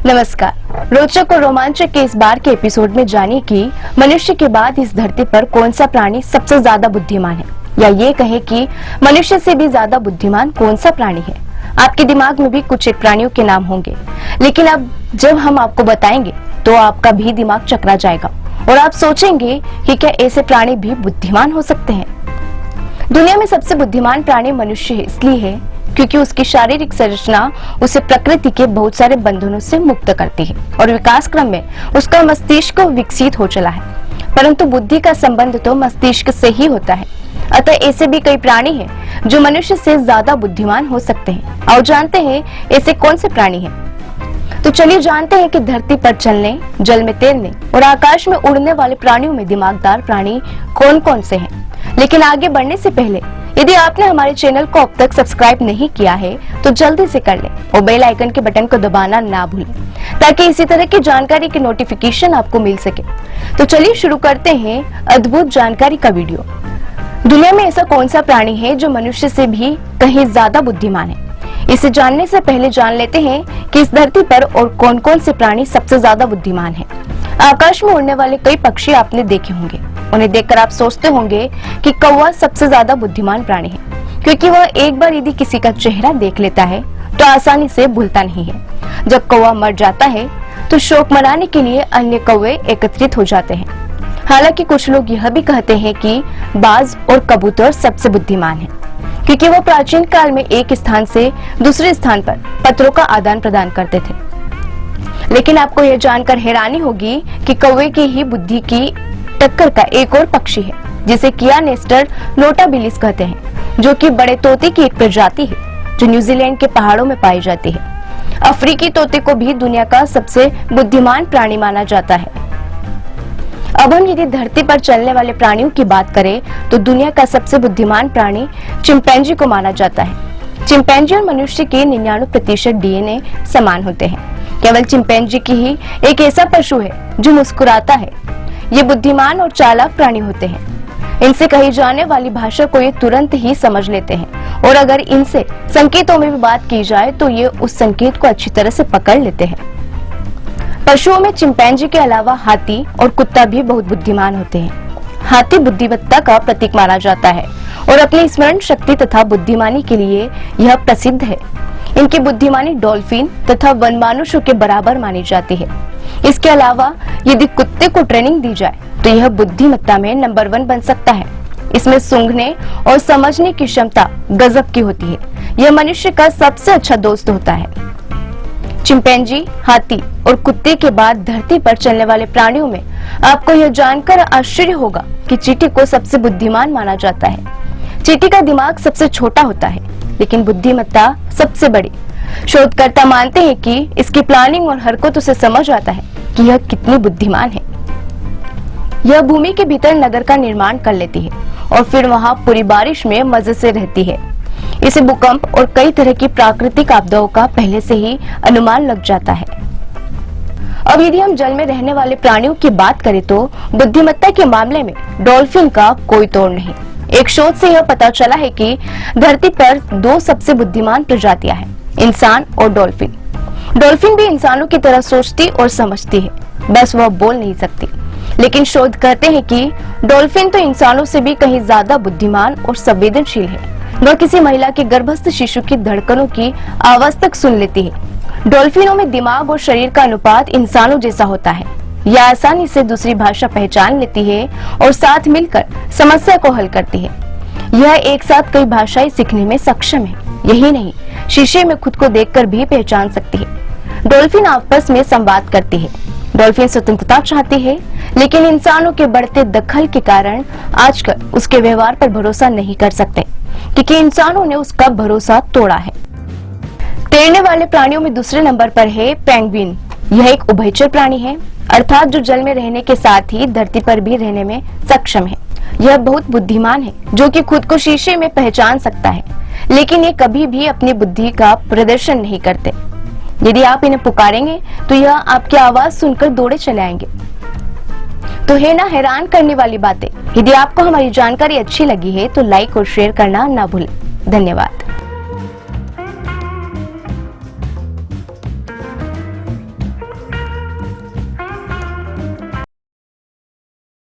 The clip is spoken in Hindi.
नमस्कार। रोचक और रोमांचक के इस बार के एपिसोड में जानिए कि मनुष्य के बाद इस धरती पर कौन सा प्राणी सबसे ज्यादा बुद्धिमान है, या ये कहे कि मनुष्य से भी ज्यादा बुद्धिमान कौन सा प्राणी है। आपके दिमाग में भी कुछ एक प्राणियों के नाम होंगे, लेकिन अब जब हम आपको बताएंगे तो आपका भी दिमाग चकरा जाएगा और आप सोचेंगे कि क्या ऐसे प्राणी भी बुद्धिमान हो सकते हैं। दुनिया में सबसे बुद्धिमान प्राणी मनुष्य इसलिए है क्योंकि उसकी शारीरिक संरचना उसे प्रकृति के बहुत सारे बंधनों से मुक्त करती है और विकास क्रम में उसका मस्तिष्क विकसित हो चला है, परंतु बुद्धि का संबंध तो मस्तिष्क से ही होता है। अतः ऐसे भी कई प्राणी हैं जो मनुष्य से ज्यादा बुद्धिमान हो सकते हैं। और जानते हैं ऐसे कौन से प्राणी हैं? तो चलिए जानते हैं कि धरती पर चलने, जल में तैरने और आकाश में उड़ने वाले प्राणियों में दिमागदार प्राणी कौन कौन से हैं। लेकिन आगे बढ़ने से पहले यदि आपने हमारे चैनल को अब तक सब्सक्राइब नहीं किया है तो जल्दी से कर लें और बेल आइकन के बटन को दबाना ना भूलें ताकि इसी तरह की जानकारी की नोटिफिकेशन आपको मिल सके। तो चलिए शुरू करते हैं अद्भुत जानकारी का वीडियो। दुनिया में ऐसा कौन सा प्राणी है जो मनुष्य से भी कहीं ज्यादा बुद्धिमान है? इसे जानने से पहले जान लेते हैं कि इस धरती पर और कौन कौन से प्राणी सबसे ज्यादा बुद्धिमान हैं। आकाश में उड़ने वाले कई पक्षी आपने देखे होंगे। उन्हें देखकर आप सोचते होंगे कि कौवा सबसे ज्यादा बुद्धिमान प्राणी है, क्योंकि वह एक बार यदि किसी का चेहरा देख लेता है तो आसानी से भूलता नहीं है। जब कौवा मर जाता है तो शोक मनाने के लिए अन्य कौवे एकत्रित हो जाते हैं। हालांकि कुछ लोग यह भी कहते हैं कि बाज और कबूतर सबसे बुद्धिमान हैं, क्योंकि वह प्राचीन काल में एक स्थान से दूसरे स्थान पर पत्रों का आदान प्रदान करते थे। लेकिन आपको यह जानकर हैरानी होगी कि कौवे की ही बुद्धि की टक्कर का एक और पक्षी है जिसे किया नेस्टर नोटाबिलिस कहते हैं, जो कि बड़े तोते की एक प्रजाति है जो न्यूजीलैंड के पहाड़ों में पाई जाती है। अफ्रीकी तोते को भी दुनिया का सबसे बुद्धिमान प्राणी माना जाता है। अब हम यदि धरती पर चलने वाले प्राणियों की बात करें तो दुनिया का सबसे बुद्धिमान प्राणी चिंपैंजी को माना जाता है। चिंपैंजी और मनुष्य के 99% डीएनए समान होते हैं। केवल चिंपैंजी की ही एक ऐसा पशु है जो मुस्कुराता है। ये बुद्धिमान और चालाक प्राणी होते हैं। इनसे कही जाने वाली भाषा को ये तुरंत ही समझ लेते हैं और अगर इनसे संकेतों में भी बात की जाए तो ये उस संकेत को अच्छी तरह से पकड़ लेते हैं। पशुओं में चिंपैंजी के अलावा हाथी और कुत्ता भी बहुत बुद्धिमान होते हैं। हाथी बुद्धिमत्ता का प्रतीक माना जाता है और अपनी स्मरण शक्ति तथा बुद्धिमानी के लिए यह प्रसिद्ध है। इनकी बुद्धिमानी डॉल्फिन तथा वनमानुषों के बराबर मानी जाती है। इसके अलावा यदि कुत्ते को ट्रेनिंग दी जाए तो यह बुद्धिमत्ता में नंबर 1 बन सकता है। इसमें सूंघने और समझने की क्षमता गजब की होती है। यह मनुष्य का सबसे अच्छा दोस्त होता है। चिंपैंजी, हाथी और कुत्ते के बाद धरती पर चलने वाले प्राणियों में आपको यह जानकर आश्चर्य होगा कि चींटी को सबसे बुद्धिमान माना जाता है। चींटी का दिमाग सबसे छोटा होता है लेकिन बुद्धिमत्ता सबसे बड़ी। शोधकर्ता मानते हैं कि इसकी प्लानिंग और हरकतों से समझ आता है कि यह कितनी बुद्धिमान है। यह भूमि के भीतर नगर का निर्माण कर लेती है और फिर वहां पूरी बारिश में मजे से रहती है। इसे भूकंप और कई तरह की प्राकृतिक आपदाओं का पहले से ही अनुमान लग जाता है। अब यदि हम जल में रहने वाले प्राणियों की बात करें तो बुद्धिमत्ता के मामले में डॉल्फिन का कोई तोड़ नहीं। एक शोध से यह पता चला है कि धरती पर 2 सबसे बुद्धिमान प्रजातियां हैं, इंसान और डॉल्फिन। डॉल्फिन भी इंसानों की तरह सोचती और समझती है, बस वह बोल नहीं सकती। लेकिन शोध कहते हैं कि डॉल्फिन तो इंसानों से भी कहीं ज्यादा बुद्धिमान और संवेदनशील है। वह किसी महिला के गर्भस्थ शिशु की धड़कनों की आवाज तक सुन लेती है। डॉल्फिनों में दिमाग और शरीर का अनुपात इंसानों जैसा होता है। यह आसानी से दूसरी भाषा पहचान लेती है और साथ मिलकर समस्या को हल करती है। यह एक साथ कई भाषाएं सीखने में सक्षम है। यही नहीं, शीशे में खुद को देखकर भी पहचान सकती है। डॉल्फिन आपस में संवाद करती है। डॉल्फिन स्वतंत्रता चाहती है, लेकिन इंसानों के बढ़ते दखल के कारण आजकल उसके व्यवहार पर भरोसा नहीं कर सकते, क्योंकि इंसानों ने उसका भरोसा तोड़ा है। तैरने वाले प्राणियों में दूसरे नंबर पर है पेंगुइन। यह एक उभयचर प्राणी है, अर्थात जो जल में रहने के साथ ही धरती पर भी रहने में सक्षम है। यह बहुत बुद्धिमान है, जो कि खुद को शीशे में पहचान सकता है, लेकिन ये कभी भी अपनी बुद्धि का प्रदर्शन नहीं करते। यदि आप इन्हें पुकारेंगे तो यह आपकी आवाज सुनकर दौड़े चले आएंगे। तो है ना हैरान करने वाली बातें। यदि आपको हमारी जानकारी अच्छी लगी है तो लाइक और शेयर करना ना भूलें। धन्यवाद।